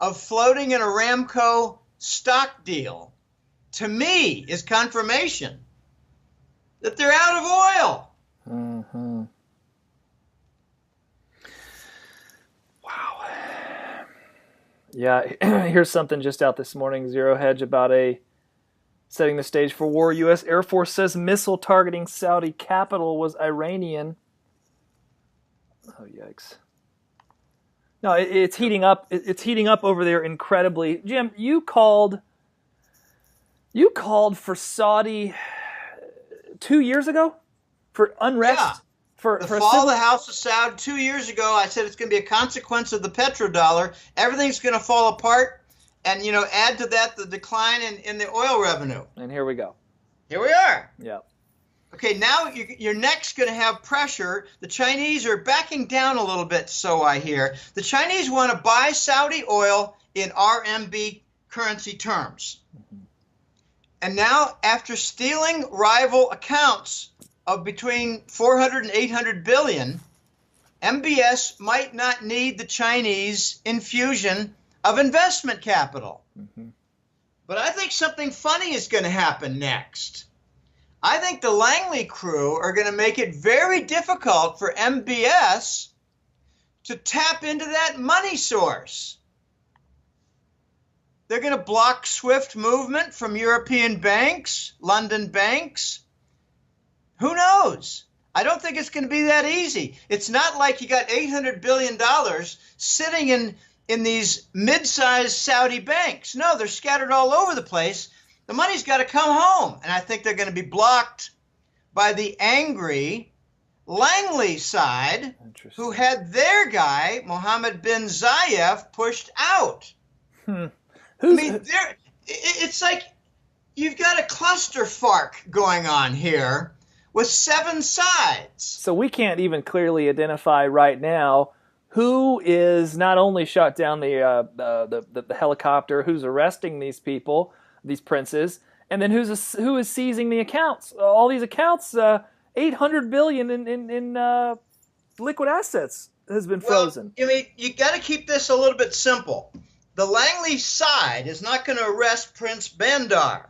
of floating an Aramco stock deal, to me, is confirmation that they're out of oil. Mm-hmm. Wow. Yeah, here's something just out this morning, Zero Hedge, about setting the stage for war. U.S. Air Force says missile targeting Saudi capital was Iranian. Oh, yikes. No, it's heating up. It's heating up over there incredibly. Jim, you called for Saudi 2 years ago for unrest. Yeah. For the fall of the House of Saud 2 years ago, I said it's going to be a consequence of the petrodollar. Everything's going to fall apart, and add to that the decline in the oil revenue. And here we go. Here we are. Yeah. Okay, now you're next going to have pressure. The Chinese are backing down a little bit, so I hear. The Chinese want to buy Saudi oil in RMB currency terms. Mm-hmm. And now, after stealing rival accounts of between 400 and 800 billion, MBS might not need the Chinese infusion of investment capital. Mm-hmm. But I think something funny is going to happen next. I think the Langley crew are going to make it very difficult for MBS to tap into that money source. They're going to block SWIFT movement from European banks, London banks. Who knows? I don't think it's going to be that easy. It's not like you got $800 billion sitting in these mid-sized Saudi banks. No, they're scattered all over the place. The money's got to come home. And I think they're going to be blocked by the angry Langley side who had their guy, Mohammed bin Zayed, pushed out. It's like you've got a clusterfuck going on here with 7 sides. So we can't even clearly identify right now who is not only shot down the helicopter, who's arresting these people, these princes, and then who is seizing the accounts? All these accounts, $800 billion in liquid assets has been frozen. Well, I mean, you got to keep this a little bit simple. The Langley side is not going to arrest Prince Bandar.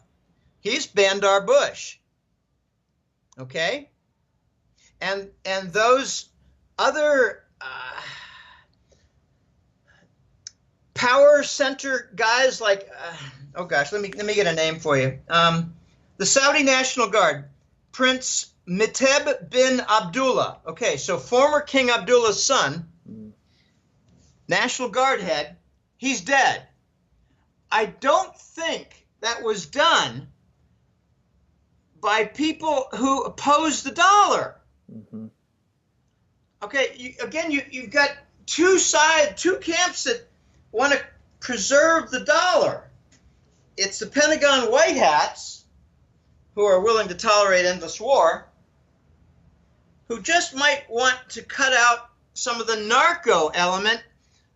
He's Bandar Bush. Okay? And those other power center guys like, oh gosh, let me get a name for you. The Saudi National Guard, Prince Miteb bin Abdullah. Okay, so former King Abdullah's son, National Guard head, he's dead. I don't think that was done by people who oppose the dollar. Mm-hmm. Okay, you've got two camps that want to preserve the dollar. It's the Pentagon white hats, who are willing to tolerate endless war, who just might want to cut out some of the narco element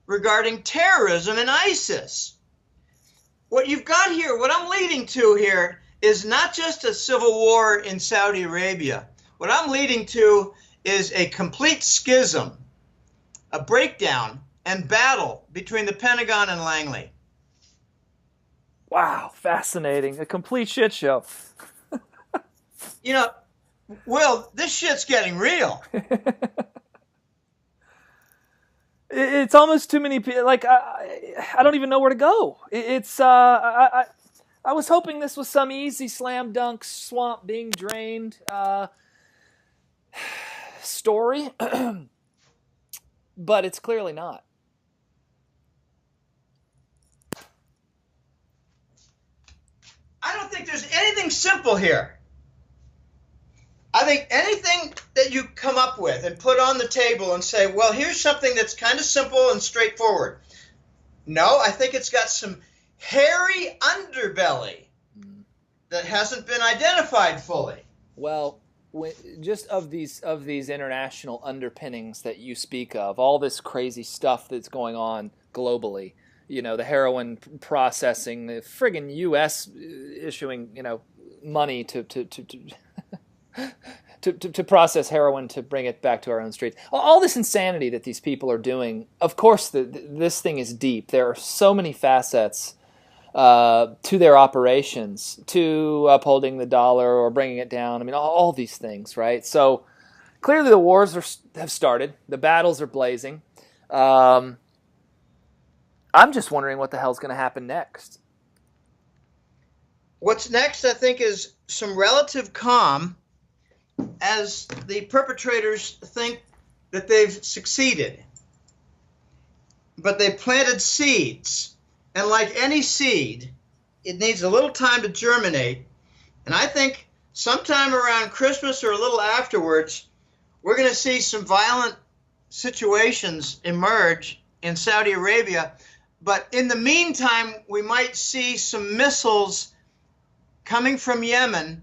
regarding terrorism and ISIS. What you've got here, what I'm leading to here, is not just a civil war in Saudi Arabia. What I'm leading to is a complete schism, a breakdown, and battle between the Pentagon and Langley. Wow, fascinating. A complete shit show. You know, Will, this shit's getting real. It's almost too many people. Like, I don't even know where to go. I was hoping this was some easy slam dunk swamp being drained story, but it's clearly not. I don't think there's anything simple here. I think anything that you come up with and put on the table and say, well, here's something that's kind of simple and straightforward. No, I think it's got some hairy underbelly that hasn't been identified fully. Well, just of these international underpinnings that you speak of, all this crazy stuff that's going on globally, you know, the heroin processing, the friggin' U.S. issuing, you know, money to process heroin to bring it back to our own streets. All this insanity that these people are doing, of course, this thing is deep. There are so many facets to their operations, to upholding the dollar or bringing it down. I mean, all these things, right? So clearly the wars have started. The battles are blazing. I'm just wondering what the hell's going to happen next. What's next, I think, is some relative calm as the perpetrators think that they've succeeded. But they planted seeds. And like any seed, it needs a little time to germinate. And I think sometime around Christmas or a little afterwards, we're going to see some violent situations emerge in Saudi Arabia. But in the meantime, we might see some missiles coming from Yemen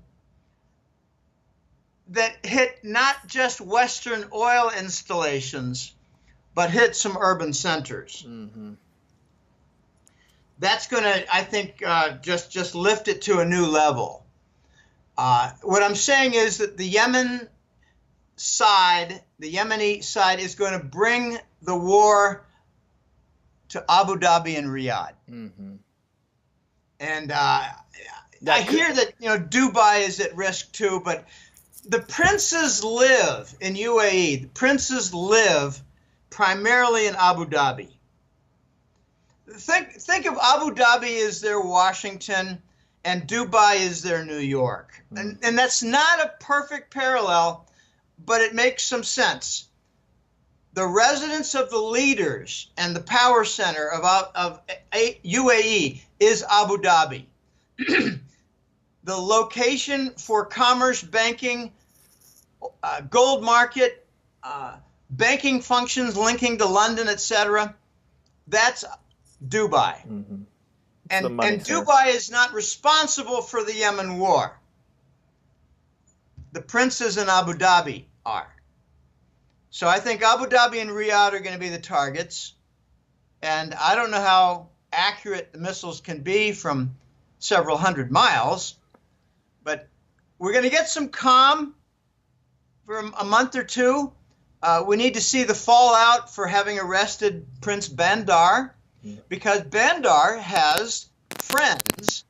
that hit not just Western oil installations, but hit some urban centers. Mm-hmm. That's going to, I think, just lift it to a new level. What I'm saying is that the Yemeni side is going to bring the war to Abu Dhabi and Riyadh. Mm-hmm. And I hear that, you know, Dubai is at risk too, but the princes live in UAE. The princes live primarily in Abu Dhabi. Think of Abu Dhabi as their Washington and Dubai is their New York. And that's not a perfect parallel, but it makes some sense. The residence of the leaders and the power center of UAE is Abu Dhabi. The location for commerce, banking, gold market, banking functions linking to London, etc., that's Dubai. Mm-hmm. And Dubai is not responsible for the Yemen war. The princes in Abu Dhabi are. So I think Abu Dhabi and Riyadh are going to be the targets. And I don't know how accurate the missiles can be from several hundred miles, but we're going to get some calm for a month or two. We need to see the fallout for having arrested Prince Bandar, because Bandar has friends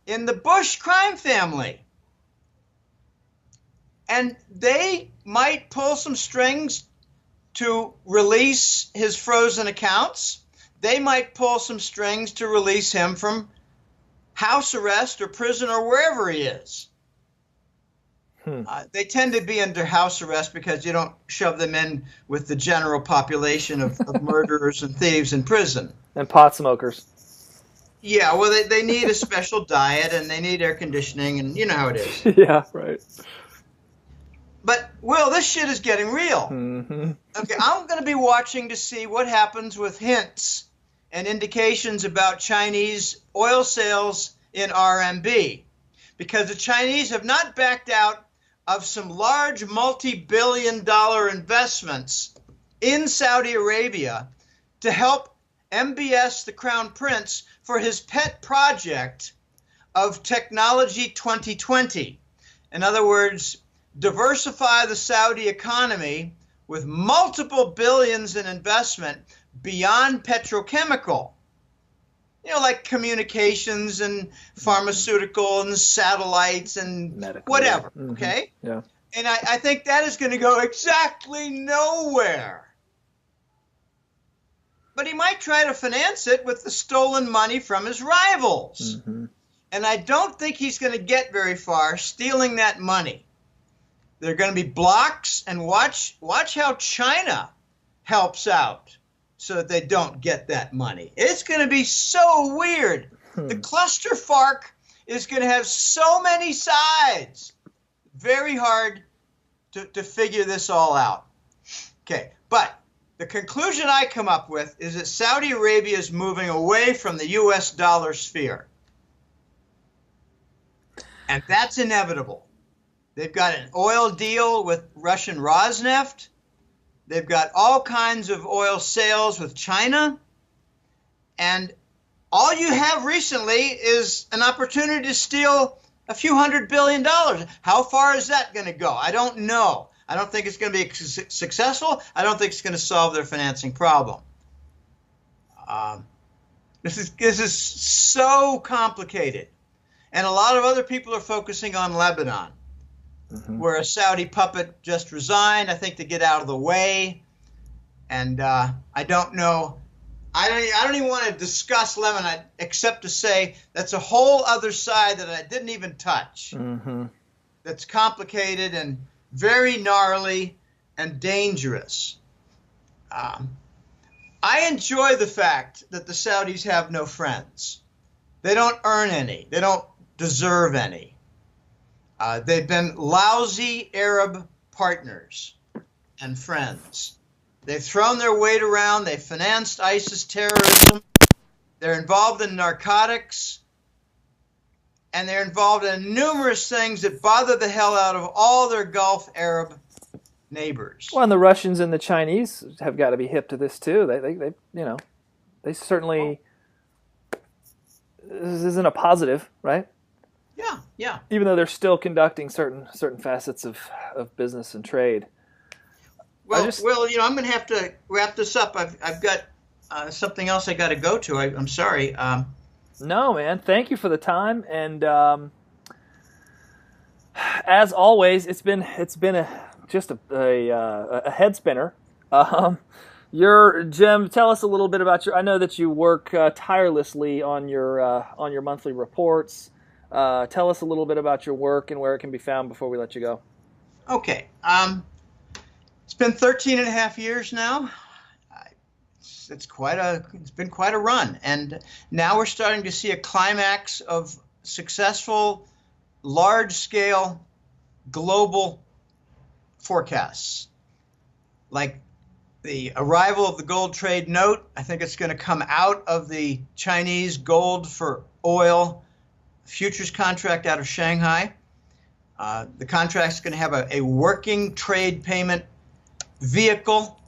in the Bush crime family. And they might pull some strings to release his frozen accounts. They might pull some strings to release him from house arrest or prison or wherever he is. They tend to be under house arrest because you don't shove them in with the general population of murderers and thieves in prison. And pot smokers. Yeah, well, they need a special diet and they need air conditioning, and you know how it is. Yeah, right. But, Will, this shit is getting real. Mm-hmm. Okay, I'm going to be watching to see what happens with hints and indications about Chinese oil sales in RMB, because the Chinese have not backed out of some large multi-billion-dollar investments in Saudi Arabia to help MBS, the Crown Prince, for his pet project of Technology 2020. In other words, diversify the Saudi economy with multiple billions in investment beyond petrochemical. You know, like communications and pharmaceutical and satellites and medical, whatever, mm-hmm. Okay? Yeah. And I think that is going to go exactly nowhere. But he might try to finance it with the stolen money from his rivals. Mm-hmm. And I don't think he's going to get very far stealing that money. There are going to be blocks, and watch how China helps out so that they don't get that money. It's going to be so weird. The cluster FARC is going to have so many sides. Very hard to figure this all out. Okay, but the conclusion I come up with is that Saudi Arabia is moving away from the U.S. dollar sphere. And that's inevitable. They've got an oil deal with Russian Rosneft. They've got all kinds of oil sales with China. And all you have recently is an opportunity to steal a few $100 billion. How far is that going to go? I don't know. I don't think it's going to be successful. I don't think it's going to solve their financing problem. This is so complicated. And a lot of other people are focusing on Lebanon, where a Saudi puppet just resigned, I think, to get out of the way. And I don't know. I don't even want to discuss Lebanon except to say that's a whole other side that I didn't even touch. Mm-hmm. That's complicated and very gnarly and dangerous. I enjoy the fact that the Saudis have no friends. They don't earn any. They don't deserve any. They've been lousy Arab partners and friends. They've thrown their weight around. They've financed ISIS terrorism. They're involved in narcotics. And they're involved in numerous things that bother the hell out of all their Gulf Arab neighbors. Well, and the Russians and the Chinese have got to be hip to this too. They certainly. This isn't a positive, right? Yeah. Even though they're still conducting certain facets of business and trade. Well, I'm going to have to wrap this up. I've got something else I got to go to. I'm sorry. No, man. Thank you for the time, and as always, it's been just a head spinner. Jim, tell us a little bit about I know that you work tirelessly on your monthly reports. Tell us a little bit about your work and where it can be found before we let you go. Okay. It's been 13 and a half years now. It's been quite a run, and now we're starting to see a climax of successful, large-scale, global forecasts. Like the arrival of the gold trade note, I think it's going to come out of the Chinese gold for oil futures contract out of Shanghai. The contract is going to have a working trade payment vehicle,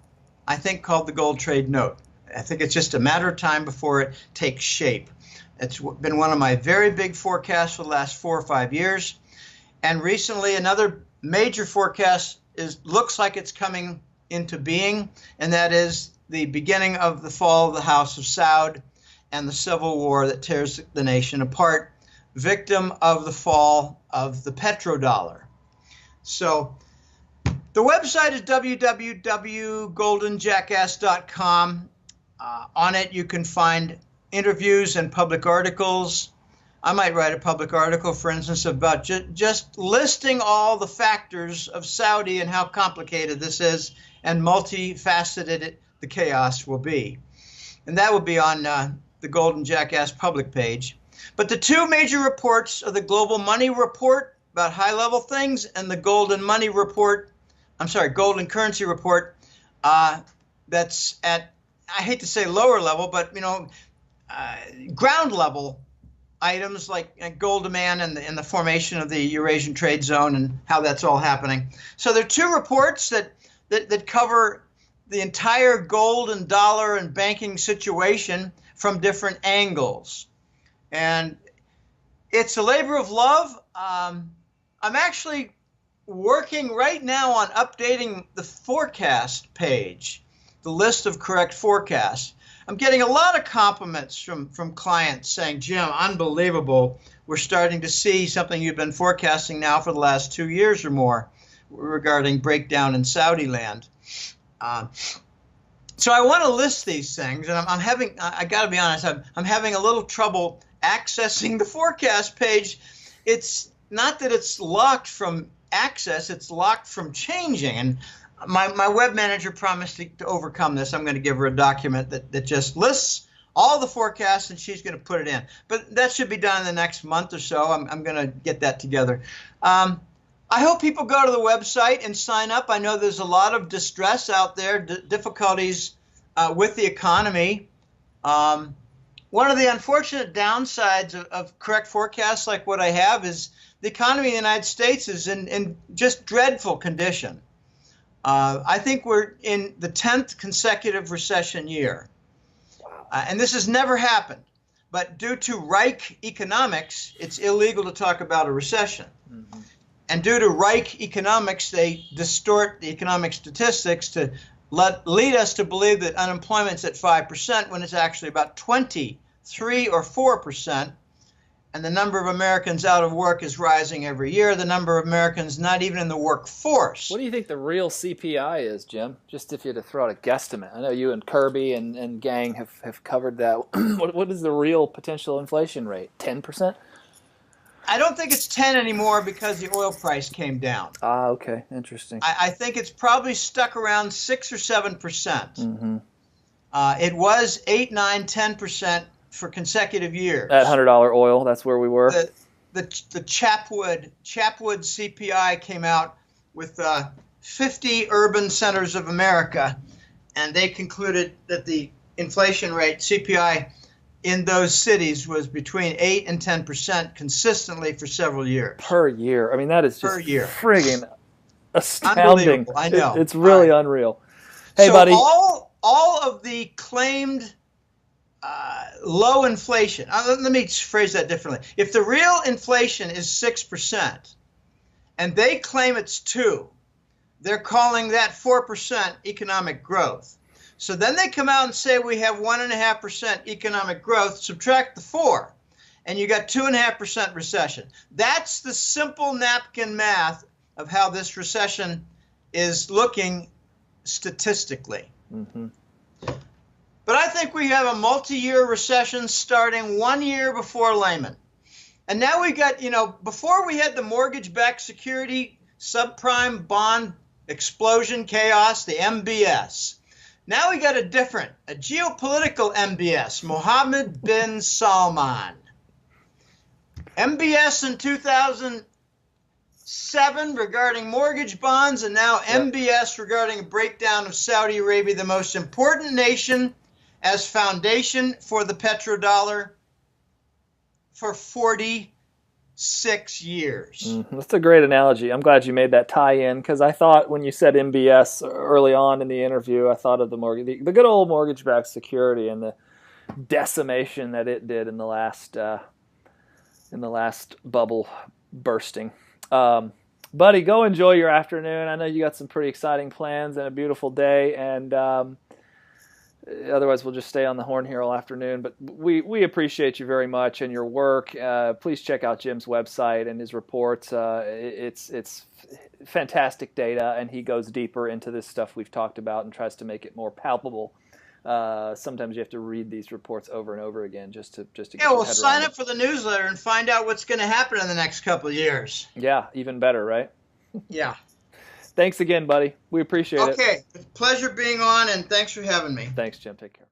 I think, called the gold trade note. I think it's just a matter of time before it takes shape. It's been one of my very big forecasts for the last 4 or 5 years. And recently, another major forecast looks like it's coming into being, and that is the beginning of the fall of the House of Saud and the civil war that tears the nation apart, victim of the fall of the petrodollar. So the website is www.goldenjackass.com. On it, you can find interviews and public articles. I might write a public article, for instance, about just listing all the factors of Saudi and how complicated this is and multifaceted the chaos will be. And that will be on the Golden Jackass public page. But the two major reports are the Global Money Report about high-level things and the Golden Currency Report that's at, I hate to say lower level, but, ground level items like gold demand and the formation of the Eurasian trade zone and how that's all happening. So there are two reports that cover the entire gold and dollar and banking situation from different angles. And it's a labor of love. I'm actually working right now on updating the forecast page, the list of correct forecasts. I'm getting a lot of compliments from clients saying, Jim, unbelievable. We're starting to see something you've been forecasting now for the last 2 years or more regarding breakdown in Saudi land. So I want to list these things, and I got to be honest, I'm having a little trouble accessing the forecast page. It's not that it's locked from access, it's locked from changing. And my web manager promised to overcome this. I'm going to give her a document that just lists all the forecasts, and she's going to put it in. But that should be done in the next month or so. I'm going to get that together. I hope people go to the website and sign up. I know there's a lot of distress out there, difficulties with the economy. One of the unfortunate downsides of correct forecasts like what I have is the economy in the United States is in just dreadful condition. I think we're in the 10th consecutive recession year. And this has never happened. But due to Reich economics, it's illegal to talk about a recession. Mm-hmm. And due to Reich economics, they distort the economic statistics to lead us to believe that unemployment's at 5% when it's actually about 23 or 4%. And the number of Americans out of work is rising every year. The number of Americans not even in the workforce. What do you think the real CPI is, Jim? Just if you had to throw out a guesstimate. I know you and Kirby and gang have covered that. What is the real potential inflation rate? 10%? I don't think it's 10 anymore because the oil price came down. Ah, okay. Interesting. I think it's probably stuck around 6 or 7%. Mm-hmm. It was 8, 9, 10% for consecutive years. At $100 oil, that's where we were. The Chapwood CPI came out with 50 urban centers of America, and they concluded that the inflation rate, CPI, in those cities was between 8 and 10% consistently for several years. Per year. I mean, that is just friggin' astounding. Unbelievable. I know. It's really unreal. Hey, so buddy. All of the claimed low inflation. Let me phrase that differently. If the real inflation is 6% and they claim it's 2%, they're calling that 4% economic growth. So then they come out and say we have 1.5% economic growth, subtract the 4, and you got 2.5% recession. That's the simple napkin math of how this recession is looking statistically. Mm-hmm. But I think we have a multi-year recession starting 1 year before Lehman. And now we got, before we had the mortgage-backed security, subprime bond explosion chaos, the MBS. Now we got a geopolitical MBS, Mohammed bin Salman. MBS in 2007 regarding mortgage bonds, and now MBS regarding a breakdown of Saudi Arabia, the most important nation as foundation for the petrodollar for 40 6 years. That's a great analogy. I'm glad you made that tie-in, because I thought when you said MBS early on in the interview, I thought of the good old mortgage-backed security and the decimation that it did in the last bubble bursting. Buddy, go enjoy your afternoon. I know you got some pretty exciting plans and a beautiful day, and otherwise we'll just stay on the horn here all afternoon. But we appreciate you very much and your work. Please check out Jim's website and his reports. It's fantastic data, and he goes deeper into this stuff we've talked about and tries to make it more palpable. Sometimes you have to read these reports over and over again just to get your head around sign it. up for the newsletter and find out what's going to happen in the next couple of years. Yeah, even better, right? Yeah. Thanks again, buddy. We appreciate it. Okay. Pleasure being on, and thanks for having me. Thanks, Jim. Take care.